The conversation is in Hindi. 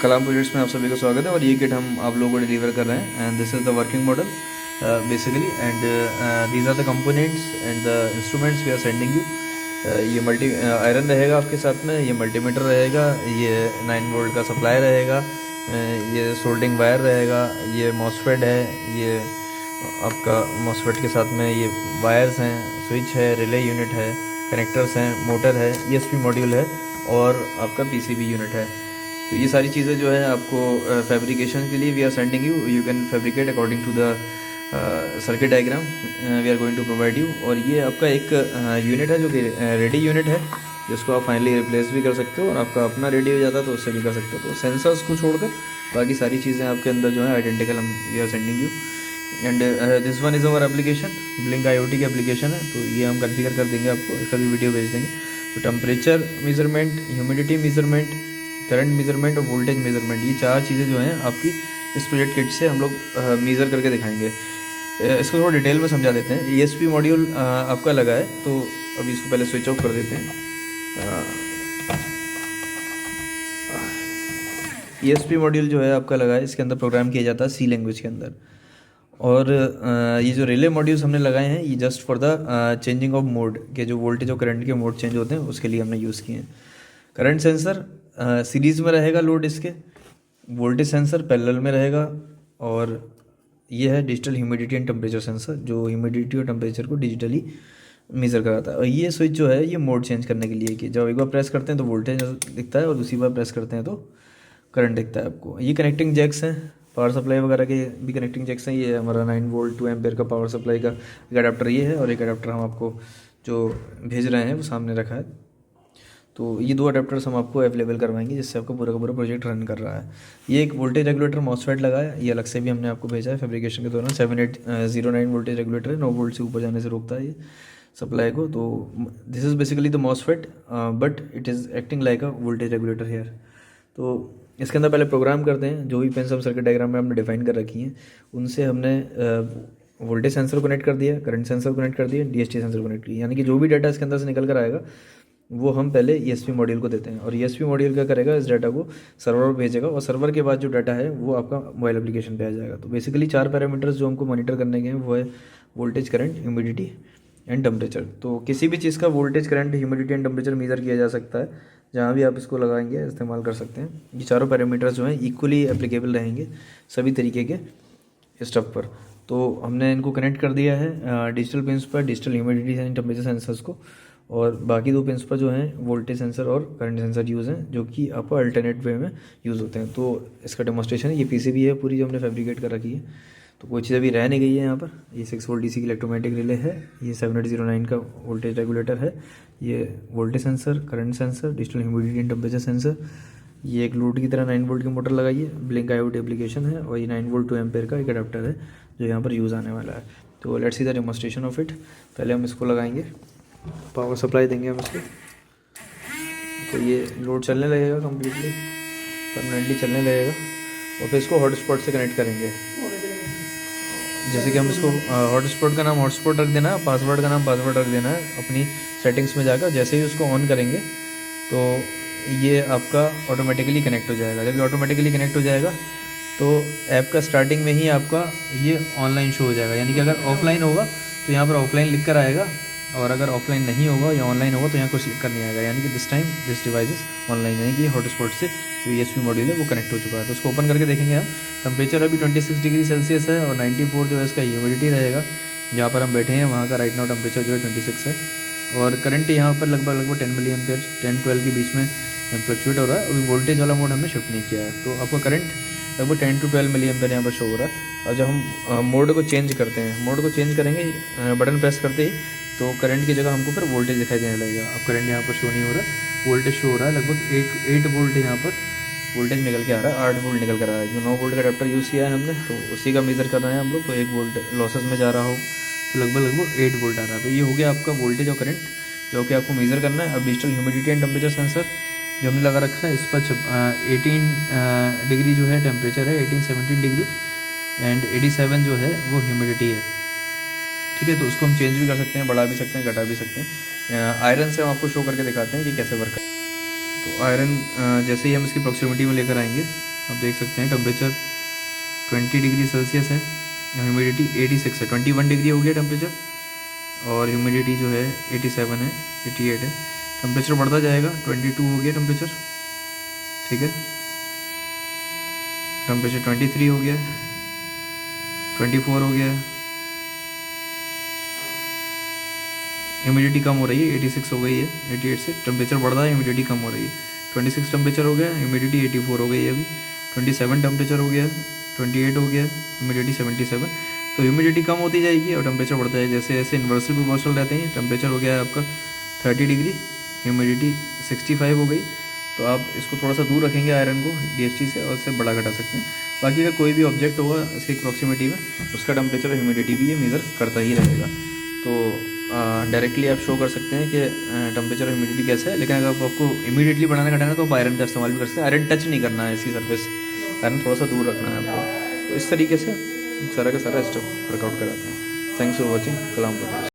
कलाम प्रोजेक्ट्स में आप सभी का स्वागत है और ये किट हम आप लोगों को डिलीवर कर रहे हैं and this is the working model basically and these are the components and the instruments we are sending you. ये मल्टी आयरन रहेगा आपके साथ में, ये मल्टीमीटर रहेगा, ये 9 वोल्ट का सप्लाई रहेगा, ये सोल्डिंग वायर रहेगा, ये मॉसफेट है, ये आपका मॉसफेट के साथ में ये वायर्स हैं, स्विच है, रिले यूनिट है, कनेक्टर्स हैं, मोटर है, ईएसपी मॉड्यूल है और आपका पीसीबी यूनिट है। तो ये सारी चीज़ें जो है आपको फैब्रिकेशन के लिए we are sending you, you can fabricate according to the circuit diagram we are going to provide you. और ये आपका एक यूनिट है जो कि रेडी यूनिट है, जिसको आप फाइनली रिप्लेस भी कर सकते हो और आपका अपना रेडी हो जाता है तो उससे भी कर सकते हो। तो सेंसर्स को छोड़कर बाकी सारी चीज़ें आपके अंदर जो है आइडेंटिकल हम we are sending you. And this one is our application, blink IoT की एप्लीकेशन है, तो ये हम कॉन्फ़िगर कर देंगे आपको, इसका भी वीडियो भेज देंगे। तो temperature measurement, humidity measurement, current measurement और वोल्टेज मेजरमेंट, ये 4 चीज़ें जो हैं आपकी इस प्रोजेक्ट किट से हम लोग मेज़र करके दिखाएंगे। इसको थोड़ा डिटेल में समझा देते हैं। ESP मॉड्यूल आपका लगा है, तो अभी इसको पहले स्विच ऑफ कर देते हैं। ESP मॉड्यूल जो है आपका लगा है, इसके अंदर प्रोग्राम किया जाता है C लैंग्वेज के अंदर। और ये जो रिले मॉड्यूल्स हमने लगाए हैं ये just for the changing of mode के, जो वोल्टेज और करंट के मोड चेंज होते हैं उसके लिए हमने यूज़ किए हैं। करंट सेंसर सीरीज़ में रहेगा लोड इसके, वोल्टेज सेंसर पैरेलल में रहेगा, और ये है digital humidity and temperature sensor, जो ह्यूमिडिटी और टेम्परेचर को डिजिटली मेज़र कराता है। और ये स्विच जो है ये मोड चेंज करने के लिए, कि जब एक बार प्रेस करते हैं तो वोल्टेज दिखता है और दूसरी बार प्रेस करते हैं तो करंट दिखता है आपको। ये कनेक्टिंग जैक्स हैं, पावर सप्लाई वगैरह के भी कनेक्टिंग जैक्स हैं। ये हमारा 9 वोल्ट 2 एम्पेयर का पावर सप्लाई का एक अडाप्टर ये है, और एक अडाप्टर हम आपको जो भेज रहे हैं वो सामने रखा है। तो ये 2 अडेप्टर्स हम आपको अवेलेबल करवाएंगे, जिससे आपका पूरा का पूरा प्रोजेक्ट रन कर रहा है। ये एक वोल्टेज रेगुलेटर मॉसफेट लगा है, ये अलग से भी हमने आपको भेजा है फैब्रिकेशन के दौरान। 7809 वोल्टेज रेगुलेटर है, 9 वोल्ट से ऊपर जाने से रोकता है ये सप्लाई को। तो this is basically the MOSFET but it is acting like a voltage regulator here. तो इसके अंदर पहले प्रोग्राम करते हैं, जो भी पिन्स हम सर्किट डायग्राम में हमने डिफाइन कर रखी हैं उनसे हमने वोल्टेज सेंसर कनेक्ट कर दिया, करंट सेंसर कनेक्ट कर दिया, DHT सेंसर कनेक्ट किया। यानी कि जो भी डाटा इसके अंदर से निकल कर आएगा वो हम पहले ESP मॉड्यूल को देते हैं, और ESP मॉड्यूल क्या करेगा, इस डाटा को सर्वर पर भेजेगा, और सर्वर के बाद जो डाटा है वो आपका मोबाइल एप्लीकेशन पे आ जाएगा। तो बेसिकली 4 पैरामीटर्स जो हमको मॉनिटर करने के हैं वो है voltage, current, humidity and temperature. तो किसी भी चीज़ का voltage, current, humidity and temperature measure किया जा सकता है, जहाँ भी आप इसको लगाएंगे इस्तेमाल कर सकते हैं। ये चारों पैरामीटर्स जो हैं इक्वली एप्लीकेबल रहेंगे सभी तरीके के स्टफ पर। तो हमने इनको कनेक्ट कर दिया है डिजिटल पिन्स पर, digital humidity and temperature sensors को, और बाकी 2 पिन्स पर जो हैं वोल्टेज सेंसर और करंट सेंसर यूज़ हैं, जो कि आपको अल्टरनेट वे में यूज़ होते हैं। तो इसका डेमोस्ट्रेशन है, ये PCB है पूरी जो हमने फैब्रिकेट कर रखी है, तो कोई चीज़ अभी रह नहीं गई है यहाँ पर। ये 6 वोल्ट DC की इलेक्ट्रोमैटिक रिले है, ये 7809 का वोल्टेज रेगुलेटर है, ये voltage sensor, current sensor, digital humidity and temperature sensor, ये एक लोड की तरह 9 वोल्ट की मोटर लगाई है, ब्लिंक IoT एप्लीकेशन है, और ये 9 वोल्ट 2 एम्पेयर का एक अडाप्टर है जो यहाँ पर यूज़ आने वाला है। तो let's see the demonstration of it. पहले हम इसको लगाएंगे, पावर सप्लाई देंगे हम इसको, तो ये लोड चलने लगेगा कम्प्लीटली, परमानेंटली चलने लगेगा, और फिर इसको हॉटस्पॉट से कनेक्ट करेंगे। जैसे कि हम इसको हॉटस्पॉट का नाम हॉटस्पॉट रख देना है, पासवर्ड का नाम पासवर्ड रख देना है अपनी सेटिंग्स में जाकर। जैसे ही उसको ऑन करेंगे तो ये आपका ऑटोमेटिकली कनेक्ट हो जाएगा। जब ये ऑटोमेटिकली कनेक्ट हो जाएगा तो ऐप का स्टार्टिंग में ही आपका ये ऑनलाइन शो हो जाएगा। यानी कि अगर ऑफलाइन होगा तो यहाँ पर ऑफलाइन लिख कर आएगा, और अगर ऑफलाइन नहीं होगा या ऑनलाइन होगा तो यहाँ कुछ लिख कर नहीं आएगा। यानी कि this time this device is online, यानी कि हॉटस्पॉट से जो ESP मॉड्यूल है वो कनेक्ट हो चुका है। तो उसको ओपन करके देखेंगे हम। टेम्परेचर अभी 26 डिग्री सेल्सियस है, और 94 जो है इसका ह्यूमिडिटी रहेगा। जहाँ पर हम बैठे हैं वहाँ का राइट नाउ टेम्परेचर जो है 26 है, और करंट यहाँ पर लगभग 10 मिली एम्पेयर 10-12 के बीच में फ्लक्चुएट हो रहा है। अभी वोल्टेज वाला मोड हमने शिफ्ट नहीं किया है, तो आपका करंट लगभग 10 to 12 मिली एम्पेयर यहाँ पर शो हो रहा है। और जब हम मोड को चेंज करते हैं, मोड को चेंज करेंगे बटन प्रेस करते ही, तो करंट की जगह हमको फिर वोल्टेज दिखाई देने लगेगा। अब करंट यहाँ पर शो नहीं हो रहा, वोल्टेज शो हो रहा है। लगभग 8 वोल्ट यहाँ पर वोल्टेज निकल के आ रहा है, 8 वोल्ट निकल कर आ रहा है। जो 9 वोल्ट का अडाप्टर यूज़ किया है हमने, तो उसी का मेज़र कर रहे हैं हम लोग। तो 1 वोल्ट लॉसेस में जा रहा हो तो लगभग 8 वोल्ट आ रहा है। तो ये हो गया आपका वोल्टेज और करंट, जो कि आपको मेज़र करना है। अब digital humidity and temperature sensor जो हमने लगा रखा है, इस पर 18 डिग्री जो है टेम्परेचर है, 18-17 डिग्री, एंड 87 जो है वो ह्यूमिडिटी है। ठीक है, तो उसको हम चेंज भी कर सकते हैं, बढ़ा भी सकते हैं, घटा भी सकते हैं। आयरन से हम आपको शो करके दिखाते हैं कि कैसे वर्क है। तो आयरन जैसे ही हम इसकी प्रॉक्सिमिटी में लेकर आएंगे आप देख सकते हैं टेम्परेचर 20 डिग्री सेल्सियस है, ह्यूमिडिटी 86 है, 21 डिग्री हो गया टेम्परेचर, और ह्यूमिडिटी जो है 87 है, 88 है। टेम्परेचर बढ़ता जाएगा, 22 हो गया टेम्परेचर, ठीक है। टेम्परेचर 23 हो गया, 24 हो गया, ह्यूमिडिटी कम हो रही है, 86 हो गई है, 88 से टेम्परेचर बढ़ रहा है, ह्यूमिडिटी कम हो रही है। 26 टेम्परेचर हो गया, ह्यूमिडिटी 84 हो गई है अभी। 27 टेम्परेचर हो गया, 28 हो गया, ह्यूमिडिटी 77। तो ह्यूमिडिटी कम होती जाएगी और टेम्परेचर बढ़ता है, जैसे जैसे इन्वर्सल प्रोपोर्शनल रहते हैं। टेम्परेचर हो गया है आपका 30 डिग्री, ह्यूमिडिटी 65 हो गई। तो आप इसको थोड़ा सा दूर रखेंगे आयरन को DHT से, और इससे बड़ा घटा सकते हैं। बाकी का कोई भी ऑब्जेक्ट होगा इसकी प्रॉक्सिमिटी में, उसका टेम्परेचर और ह्यूमिडिटी भी ये मेज़र करता ही रहेगा। तो डायरेक्टली आप शो कर सकते हैं कि टेम्परेचर और ह्यूमिडिटी कैसा है। लेकिन अगर आपको इमीडिएटली बढ़ाना घटाना है तो आप आयरन का इस्तेमाल भी कर सकते हैं। आयरन टच नहीं करना है इसकी सरफेस, आयरन थोड़ा सा दूर रखना है आपको। तो इस तरीके से सारा का सारा स्टेप वर्कआउट कराते हैं। Thanks for watching. कलाम।